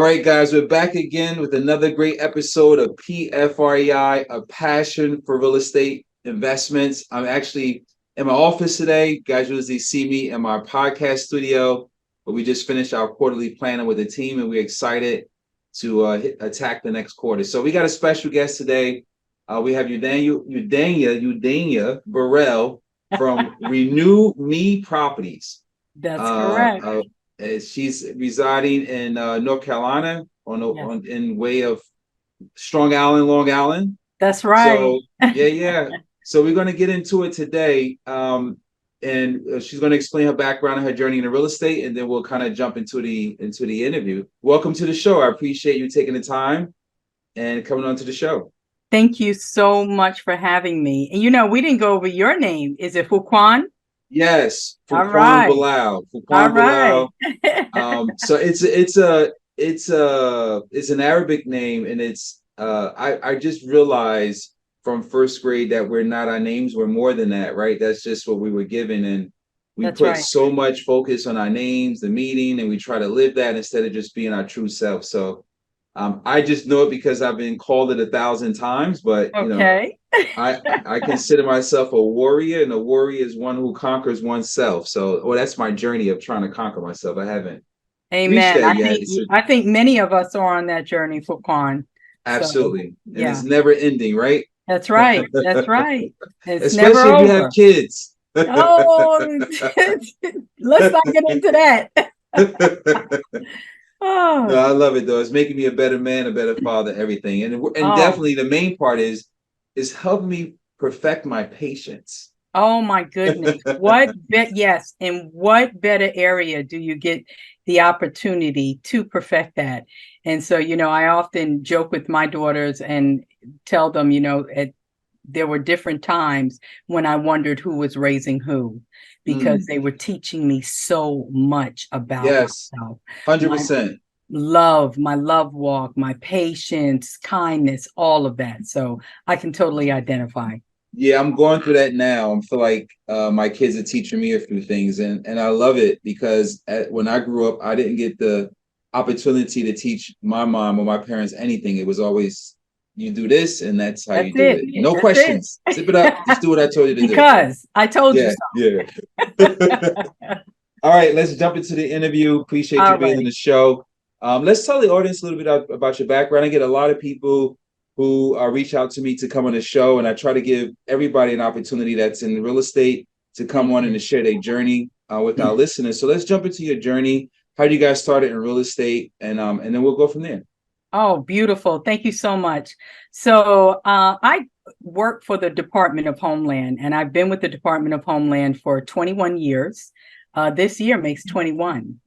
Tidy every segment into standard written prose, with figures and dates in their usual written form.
right, guys, we're back again with another great episode of PFREI, a passion for real estate investments. I'm actually in my office today. Guys usually see me in my podcast studio, but we just finished our quarterly planning with the team, and we're excited to attack the next quarter. So we got a special guest today. We have Eudania Burrell from Renew Me Properties. That's correct. She's residing in North Carolina Yes, in way of Strong Island, Long Island. that's right. So yeah. So we're going to get into it today, and she's going to explain her background and her journey into real estate, and then we'll kind of jump into the interview. Welcome to the show. I appreciate you taking the time and coming on to the show. Thank you so much for having me. And we didn't go over your name. Is it Fuquan? Yes, All Fuquan right. Bilal. All Fuquan right. Bilal. So it's an Arabic name, and I just realized from first grade that our names were more than that, right? That's just what we were given, and we That's put right. so much focus on our names, the meaning, and we try to live that instead of just being our true self. So I just know it because I've been called it 1,000 times, but Okay. I consider myself a warrior, and a warrior is one who conquers oneself. So, that's my journey of trying to conquer myself. I haven't reached Amen. that yet. I think many of us are on that journey, Fuquan. So Absolutely, and yeah, it's never ending, right? that's right. That's right. It's never Especially if you have over. kids. Oh, let's not get into that. No, Oh, I love it though. It's making me a better man, a better father, everything, and oh. definitely the main part is helping me perfect my patience. Oh my goodness. Yes. In what better area do you get the opportunity to perfect that? And so, I often joke with my daughters and tell them, there were different times when I wondered who was raising who, because Mm, they were teaching me so much about yes, myself, my 100%. my love walk, my patience, kindness, all of that. So I can totally identify. Yeah, I'm going through that now. I feel like my kids are teaching me a few things, and I love it because when I grew up, I didn't get the opportunity to teach my mom or my parents anything. It was always you do this, and that's how That's you do it. it. No That's it. questions. Zip it up. Just do what I told you to do. Because I told you Yeah, so. yeah. All right, let's jump into the interview. Appreciate you All being on righty. the show. Let's tell the audience a little bit about your background. I get a lot of people who reach out to me to come on the show, and I try to give everybody an opportunity that's in real estate to come Thank on and to you. share their journey with our listeners. So let's jump into your journey. How did you guys started in real estate, and then we'll go from there. Oh, beautiful. Thank you so much. So I work for the Department of Homeland, and I've been with the Department of Homeland for 21 years. This year makes 21.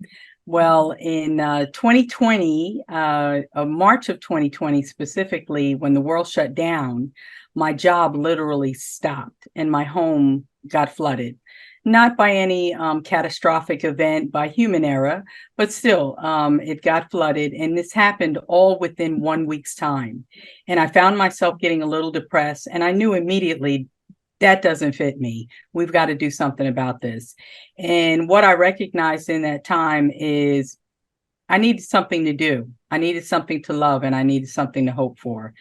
Well, in 2020, March of 2020 specifically, when the world shut down, my job literally stopped and my home got flooded. Not by any catastrophic event, by human error, but still, it got flooded. And this happened all within 1 week's time. And I found myself getting a little depressed. And I knew immediately that doesn't fit me. We've got to do something about this. And what I recognized in that time is I needed something to do. I needed something to love, and I needed something to hope for.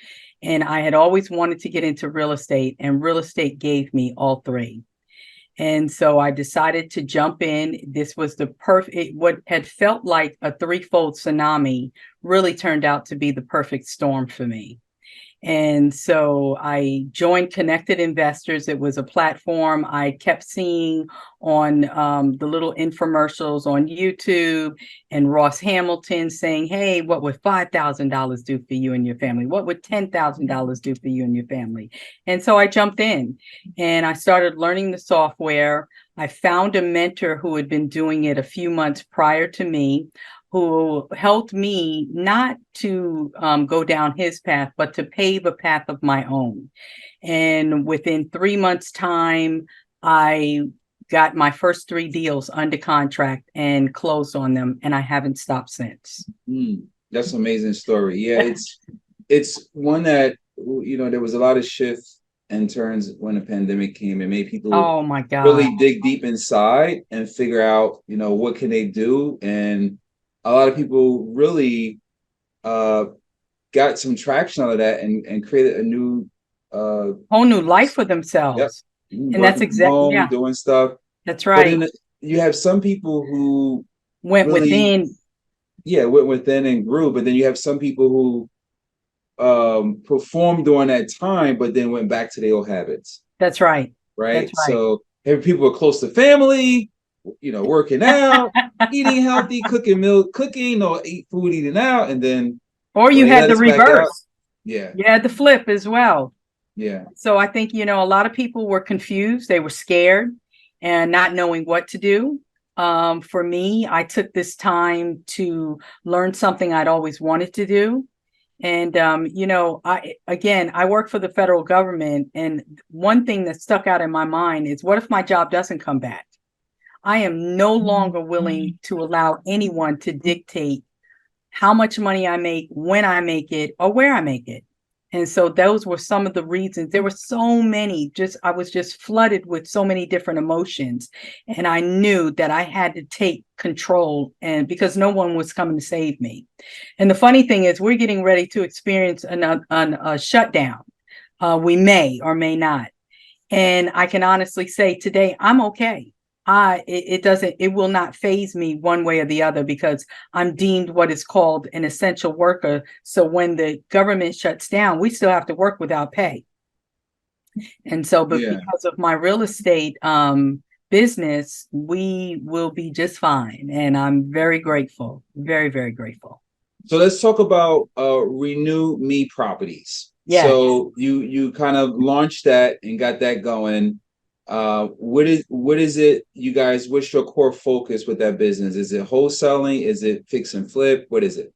And I had always wanted to get into real estate, and real estate gave me all three. And so I decided to jump in. This was the perfect, what had felt like a threefold tsunami really turned out to be the perfect storm for me. And so I joined Connected Investors. It was a platform I kept seeing on the little infomercials on YouTube, and Ross Hamilton saying, hey, what would $5,000 do for you and your family? What would $10,000 do for you and your family? And so I jumped in and I started learning the software. I found a mentor who had been doing it a few months prior to me, who helped me not to go down his path, but to pave a path of my own. And within 3 months' time, I got my first three deals under contract and closed on them, and I haven't stopped since. That's an amazing story. Yeah, it's one that there was a lot of shifts and turns when the pandemic came and made people Oh my God. really dig deep inside and figure out what can they do. And a lot of people really uh, got some traction out of that and created a new Whole new life for yep, themselves. And that's working from exact. home, Yeah, doing stuff. that's But right. then you have some people who Went really, within. yeah, went within and grew. But then you have some people who performed during that time, but then went back to their old habits, That's right. That's right? right. So every people are close to family, working out, eating healthy, cooking milk, cooking or eat food, eating out, and then Or when you they had let the us back out, reverse. yeah, You had the flip as well. yeah, So I think, a lot of people were confused. They were scared and not knowing what to do. For me, I took this time to learn something I'd always wanted to do. And, I work for the federal government. And one thing that stuck out in my mind is, what if my job doesn't come back? I am no longer willing to allow anyone to dictate how much money I make, when I make it, or where I make it. And so those were some of the reasons. There were so many, I was just flooded with so many different emotions. And I knew that I had to take control, and because no one was coming to save me. And the funny thing is, we're getting ready to experience a shutdown. We may or may not. And I can honestly say today, I'm okay. It will not phase me one way or the other, because I'm deemed what is called an essential worker. So when the government shuts down, we still have to work without pay. And so, but yeah. because of my real estate business, we will be just fine. And I'm very grateful, very, very grateful. So let's talk about Renew Me Properties. Yes. So you kind of launched that and got that going. What is it, you guys? What's your core focus with that business? Is it wholesaling? Is it fix and flip? What is it?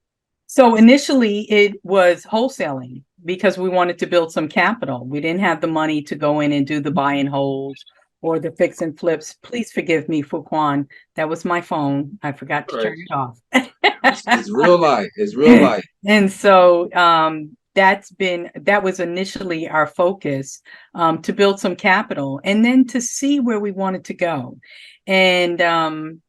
So initially it was wholesaling because we wanted to build some capital. We didn't have the money to go in and do the buy and holds or the fix and flips. Please forgive me, Fuquan. That was my phone. I forgot All to right. turn it off. It's real life. It's real life. And so that was initially our focus, to build some capital and then to see where we wanted to go. And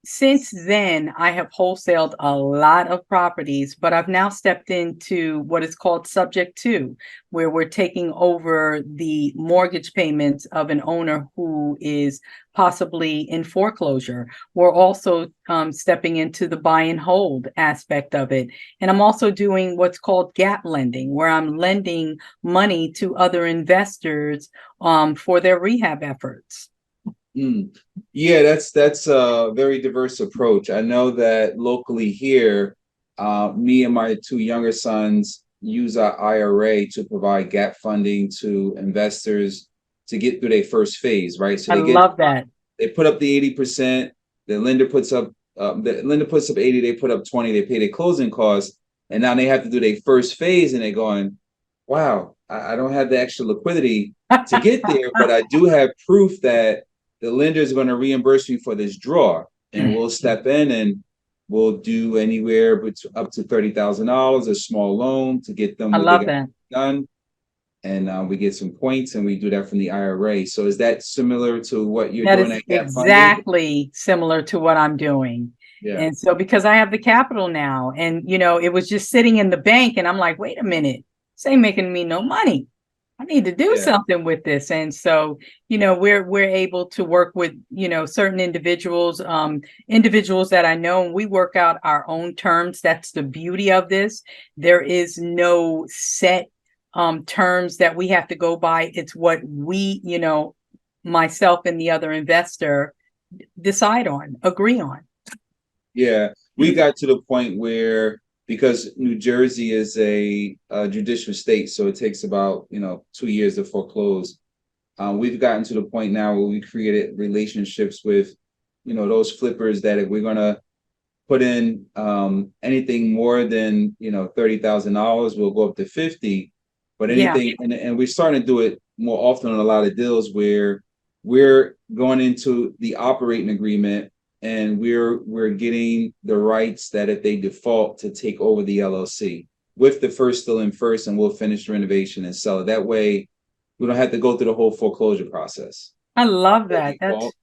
since then, I have wholesaled a lot of properties, but I've now stepped into what is called subject to, where we're taking over the mortgage payments of an owner who is possibly in foreclosure. We're also stepping into the buy and hold aspect of it. And I'm also doing what's called gap lending, where I'm lending money to other investors for their rehab efforts. Mm. Yeah, that's a very diverse approach. I know that locally here, me and my two younger sons use our IRA to provide gap funding to investors to get through their first phase, right? So I love that. they put up the 80%, the lender puts up 80, they put up 20, they pay their closing costs, and now they have to do their first phase, and they're going, wow, I don't have the extra liquidity to get there, but I do have proof that the lender is going to reimburse me for this draw, and we'll step in and we'll do anywhere up to $30,000, a small loan to get them I what they love got that. done, and we get some points, and we do that from the IRA. So is that similar to what you're That doing is at Gap Funding? exactly similar to what I'm doing. Yeah, And so because I have the capital now, and it was just sitting in the bank, and I'm like, wait a minute, this ain't making me no money. I need to do yeah, something with this. And so, we're able to work with, certain individuals that I know, and we work out our own terms. That's the beauty of this. There is no set terms that we have to go by. It's what we, myself and the other investor decide on, agree on. yeah. We got to the point where, because New Jersey is a judicial state, so it takes about 2 years to foreclose. We've gotten to the point now where we created relationships with those flippers, that if we're gonna put in anything more than $30,000, we'll go up to 50. But Yeah, anything, and we're starting to do it more often on a lot of deals where we're going into the operating agreement, and we're getting the rights that if they default, to take over the LLC with the first still in first, and we'll finish the renovation and sell it. That way we don't have to go through the whole foreclosure process. I love They that. That's default.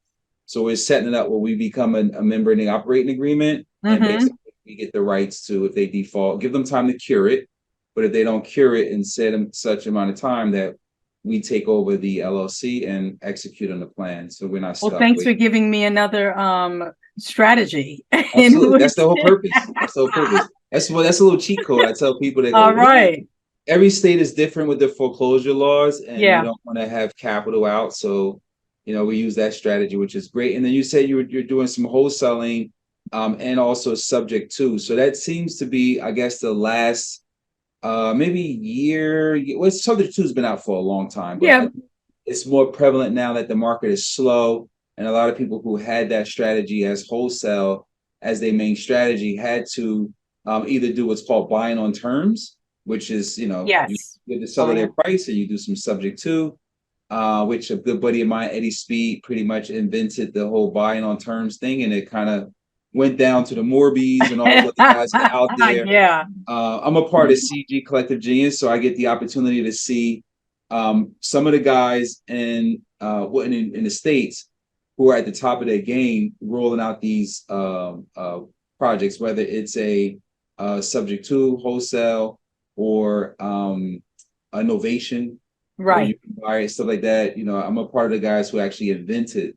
So we're setting it up where we become a member in the operating agreement, and mm-hmm. basically we get the rights to, if they default, give them time to cure it. But if they don't cure it in such amount of time, that we take over the LLC and execute on the plan. So we're not Well, stuck thanks with. for giving me another strategy. Absolutely. That's the whole purpose. That's the whole purpose. That's a little cheat code. I tell people, they go, All what? right. Every state is different with their foreclosure laws, and you Yeah. don't want to have capital out. So, we use that strategy, which is great. And then you say you're doing some wholesaling, and also subject to. So that seems to be, I guess, the last maybe year. Well, subject to has been out for a long time, but Yeah. it's more prevalent now that the market is slow, and a lot of people who had that strategy as wholesale as their main strategy had to either do what's called buying on terms, which is, you Yes. give the seller their price, and you do some subject to, which a good buddy of mine, Eddie Speed, pretty much invented the whole buying on terms thing, and it kind of went down to the Morbies and all the other guys that are out there. Yeah. I'm a part of CG Collective Genius, so I get the opportunity to see some of the guys in the States who are at the top of their game, rolling out these projects, whether it's a subject to wholesale or innovation, where you Right. can buy it, stuff like that. I'm a part of the guys who actually invented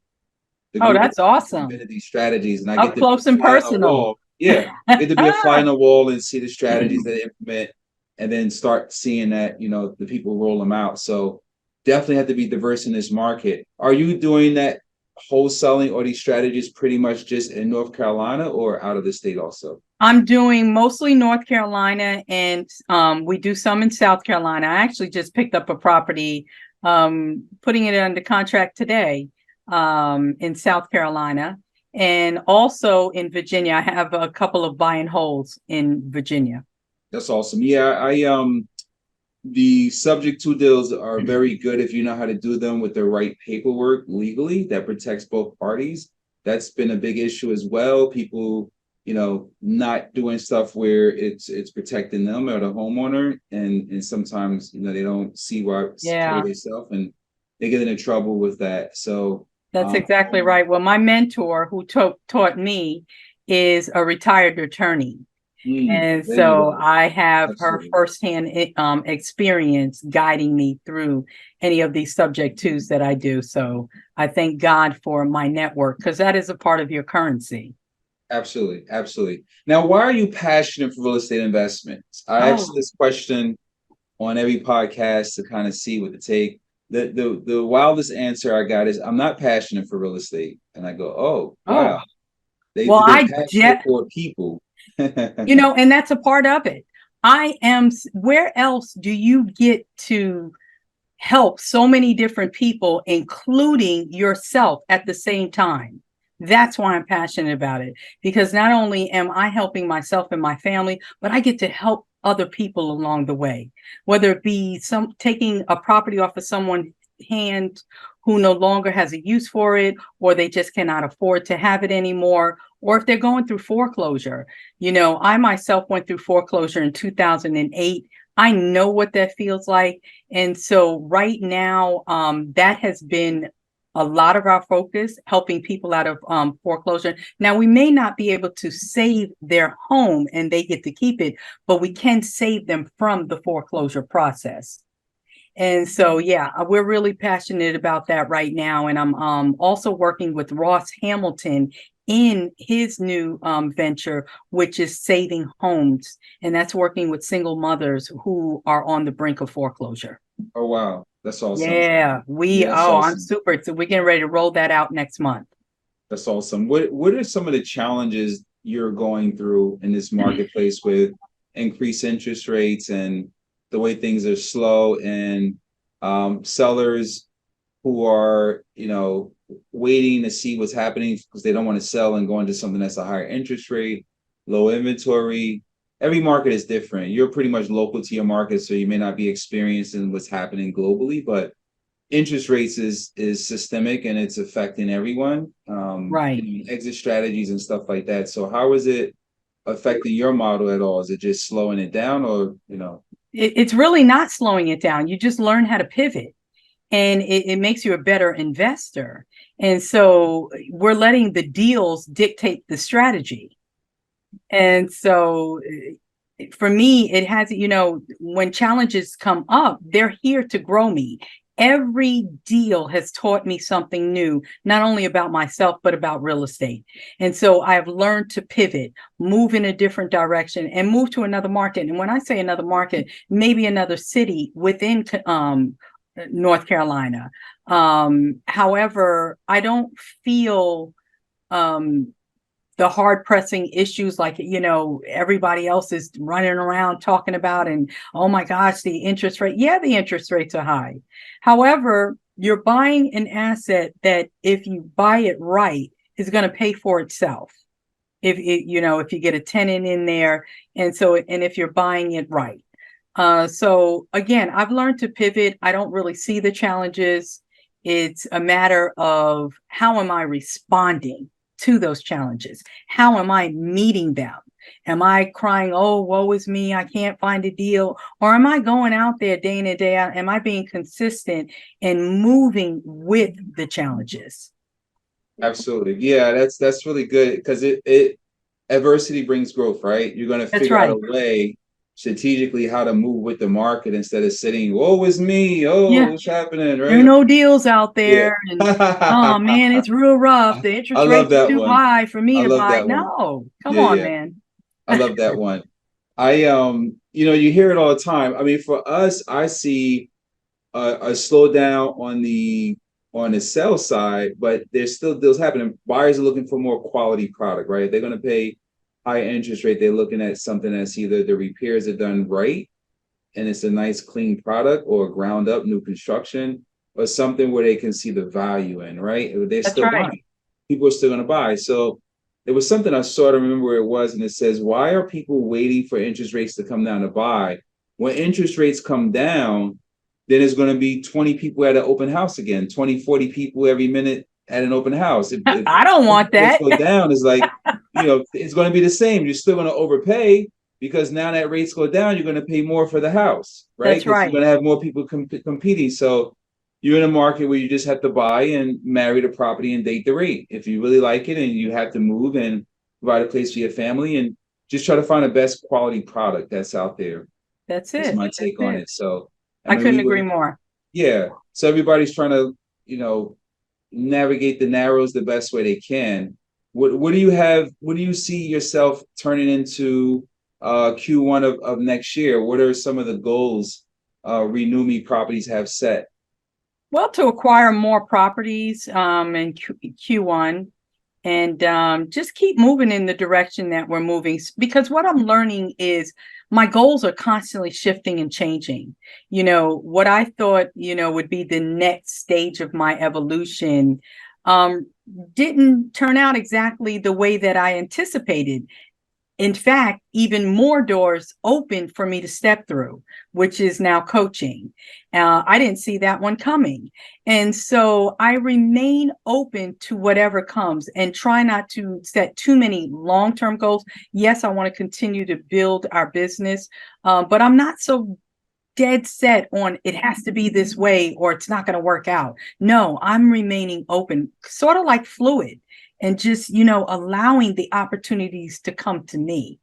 the Oh, group of that's awesome. invented these strategies, and I get Up to be close a and fly on the personal. wall. Yeah, get to be a fly on the wall and see the strategies that they implement, and then start seeing that the people roll them out. So definitely have to be diverse in this market. Are you doing that wholesaling or these strategies pretty much just in North Carolina or out of the state also? I'm doing mostly North Carolina, and we do some in South Carolina. I actually just picked up a property, putting it under contract today, in South Carolina, and also in Virginia. I have a couple of buy and holds in Virginia. That's awesome. Yeah, the subject to deals are very good if you know how to do them with the right paperwork legally that protects both parties. That's been a big issue as well. People, not doing stuff where it's protecting them or the homeowner, and sometimes they don't see why Yeah, themselves, and they get into trouble with that. So that's exactly right. Well, my mentor who taught me is a retired attorney. And there you so go. I have her Absolutely. firsthand experience guiding me through any of these subject twos that I do. So I thank God for my network, because that is a part of your currency. Absolutely, absolutely. Now, why are you passionate for real estate investments? I ask Oh, this question on every podcast to kind of see what to take. The wildest answer I got is, I'm not passionate for real estate. And I go, oh oh, wow. They're well, passionate for people. and that's a part of it. Where else do you get to help so many different people, including yourself, at the same time? That's why I'm passionate about it, because not only am I helping myself and my family, but I get to help other people along the way, whether it be taking a property off of someone's hand who no longer has a use for it, or they just cannot afford to have it anymore, or if they're going through foreclosure. I myself went through foreclosure in 2008. I know what that feels like. And so right now, that has been a lot of our focus, helping people out of foreclosure. Now, we may not be able to save their home and they get to keep it, but we can save them from the foreclosure process. And so, yeah, we're really passionate about that right now. And I'm also working with Ross Hamilton in his new venture, which is saving homes. And that's working with single mothers who are on the brink of foreclosure. Oh wow, that's awesome. Yeah, Yeah, that's I'm awesome. super. So we're getting ready to roll that out next month. That's awesome. What are some of the challenges you're going through in this marketplace with increased interest rates and the way things are slow, and sellers who are, waiting to see what's happening because they don't want to sell and go into something that's a higher interest rate, low inventory. Every market is different. You're pretty much local to your market, so you may not be experiencing what's happening globally, but interest rates is systemic and it's affecting everyone. Right. Exit strategies and stuff like that. So how is it affecting your model at all? Is it just slowing it down, or It's really not slowing it down. You just learn how to pivot, and it makes you a better investor. And so we're letting the deals dictate the strategy. And so for me, it has, when challenges come up, they're here to grow me. Every deal has taught me something new, not only about myself, but about real estate. And so I've learned to pivot, move in a different direction, and move to another market. And when I say another market, maybe another city within North Carolina. However, I don't feel um, the hard pressing issues like everybody else is running around talking about, and oh my gosh, the interest rate. Yeah, the interest rates are high. However, you're buying an asset that, if you buy it right, is going to pay for itself. If you get a tenant in there, and if you're buying it right. So again, I've learned to pivot. I don't really see the challenges. It's a matter of, how am I responding to those challenges? How am I meeting them? Am I crying, oh, woe is me, I can't find a deal? Or am I going out there day in and day out? Am I being consistent and moving with the challenges? Absolutely. Yeah, that's really good because it adversity brings growth, right? You're gonna That's figure out right. a way strategically how to move with the market instead of sitting, "Oh, it's me. Oh, Yeah. what's happening?" There are Right? no deals out Yeah. there. And oh man, it's real rough. The I interest love rates are that too one. high for me I to love buy. that one. No, come Yeah, on, yeah. man. I love that one. You hear it all the time. I mean, for us, I see a slowdown on the sell side, but there's still deals happening. Buyers are looking for more quality product, right? They're going to pay high interest rate. They're looking at something that's either the repairs are done right and it's a nice clean product, or ground up new construction, or something where they can see the value in, right? They're That's still right. buying. People are still going to buy. So there was something I saw, to remember where it was, and it says, why are people waiting for interest rates to come down to buy? When interest rates come down, then there's going to be 20 people at an open house again, 20, 40 people every minute at an open house. If I don't want rates that. go down, it's like, it's going to be the same. You're still going to overpay, because now that rates go down, you're going to pay more for the house, right? That's Because you're right. going to have more people competing. So you're in a market where you just have to buy and marry the property and date the rate. If you really like it and you have to move and provide a place for your family, and just try to find the best quality product that's out there. That's Is it. my That's take on it. it. So, I I mean, couldn't agree more. yeah. So everybody's trying to, navigate the narrows the best way they can. What do you have? What do you see yourself turning into Q1 of next year? What are some of the goals Renew Me Properties have set? Well, to acquire more properties in Q1, and just keep moving in the direction that we're moving. Because what I'm learning is my goals are constantly shifting and changing. What I thought, would be the next stage of my evolution um, didn't turn out exactly the way that I anticipated. In fact, even more doors open for me to step through, which is now coaching. I didn't see that one coming. And so I remain open to whatever comes and try not to set too many long-term goals. Yes, I want to continue to build our business, but I'm not so dead set on it has to be this way or it's not going to work out. No, I'm remaining open, sort of like fluid, and just, allowing the opportunities to come to me.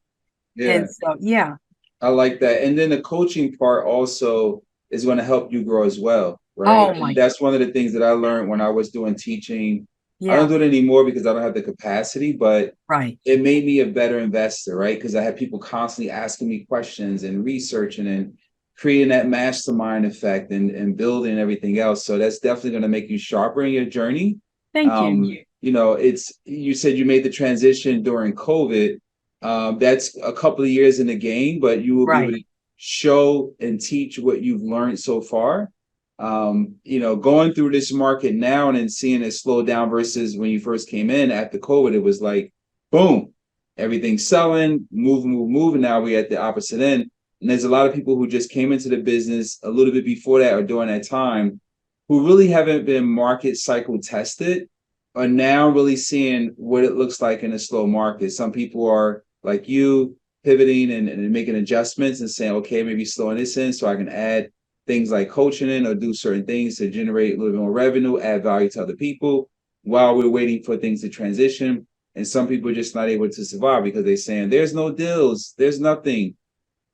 Yeah, And so, yeah. I like that. And then the coaching part also is going to help you grow as well, right? Oh And my, that's one of the things that I learned when I was doing teaching. I don't yeah, do it anymore because I don't have the capacity, but right. it made me a better investor, right? Because I had people constantly asking me questions and researching and creating that mastermind effect and building everything else. So that's definitely going to make you sharper in your journey. Thank you. You said you made the transition during COVID. That's a couple of years in the game, but you will be able Right. to show and teach what you've learned so far. Going through this market now and then seeing it slow down versus when you first came in after COVID, it was like, boom, everything's selling, move. And now we're at the opposite end. And there's a lot of people who just came into the business a little bit before that or during that time who really haven't been market cycle tested, are now really seeing what it looks like in a slow market. Some people are like you, pivoting and making adjustments and saying, okay, maybe slowing this in so I can add things like coaching in or do certain things to generate a little bit more revenue, add value to other people while we're waiting for things to transition. And some people are just not able to survive because they're saying there's no deals, there's nothing.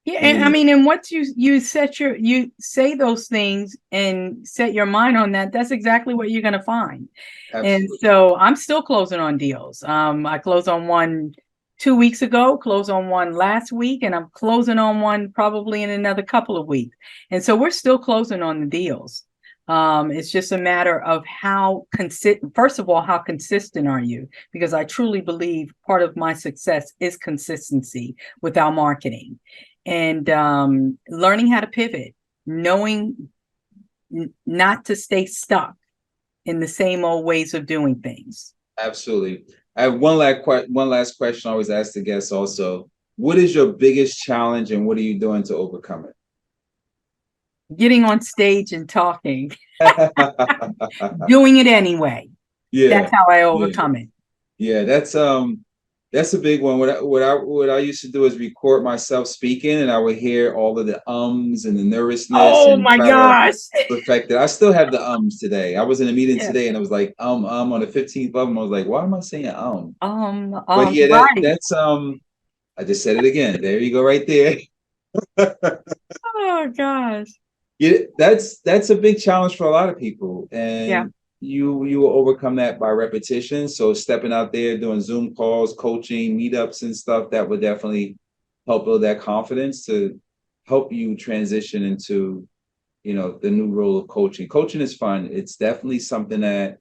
Yeah, and I And mean, and once you say those things and set your mind on that, that's exactly what you're going to find. And absolutely. so I'm still closing on deals. I closed on one 2 weeks ago, closed on one last week, and I'm closing on one probably in another couple of weeks. And so we're still closing on the deals. It's just a matter of first of all, how consistent are you? Because I truly believe part of my success is consistency with our marketing and learning how to pivot, knowing not to stay stuck in the same old ways of doing things. Absolutely. I have one last question I always ask the guests also. What is your biggest challenge and what are you doing to overcome Getting on stage and talking, it? doing it anyway. Yeah, That's how I yeah, overcome it. yeah. That's a big one. What I used to do is record myself speaking, and I would hear all of the ums and the nervousness Oh and my try to gosh. perfect it. I still have the ums today. I was in a meeting Yeah. today, and it was like on the 15th of them. I was like, why am I saying But yeah, Right. that's I just said it again. There you go, right there. Oh gosh. Yeah, that's a big challenge for a lot of people, Yeah, and you will overcome that by repetition. So stepping out there, doing Zoom calls, coaching, meetups, and stuff that would definitely help build that confidence to help you transition into the new role of coaching. Coaching is fun. It's definitely something that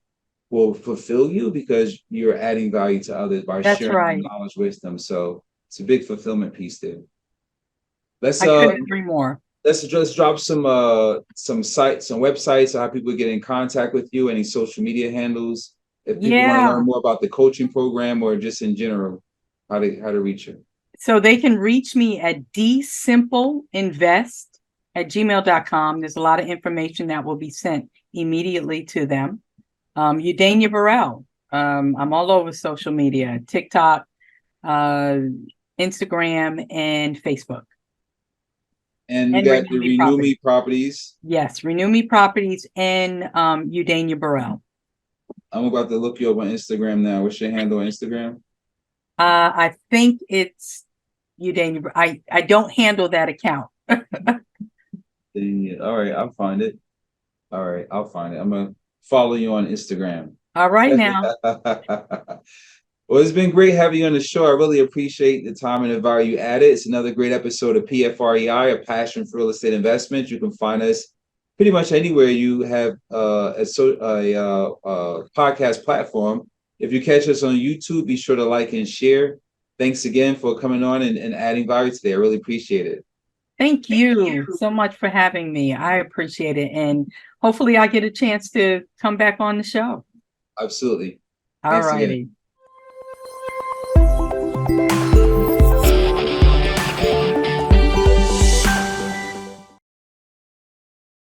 will fulfill you because you're adding value to others by that's sharing your right. knowledge with them. So it's a big fulfillment piece there. Let's I couldn't agree more. let's just drop some sites, some websites, so how people get in contact with you, any social media handles. If people want to Yeah. learn more about the coaching program or just in general, how to reach you. So they can reach me at dsimpleinvest@gmail.com. There's a lot of information that will be sent immediately to them. Eudania Burrell. I'm all over social media, TikTok, uh, Instagram, and Facebook. And you And got Renew the Me Renew Me Properties. properties. Yes, Renew Me Properties and Eudania Burrell. I'm about to look you up on Instagram now. What's your handle on Instagram? I think it's Eudania. I don't handle that account. All right, I'll find it. All right, I'll find it. I'm gonna follow you on Instagram. All right now. Well, it's been great having you on the show. I really appreciate the time and the value added. It's another great episode of PFREI, a passion for real estate investment. You can find us pretty much anywhere you have a podcast platform. If you catch us on YouTube, be sure to like and share. Thanks again for coming on and adding value today. I really appreciate it. Thank you so much for having me. I appreciate it. And hopefully I get a chance to come back on the show. Absolutely. All Thanks again. righty.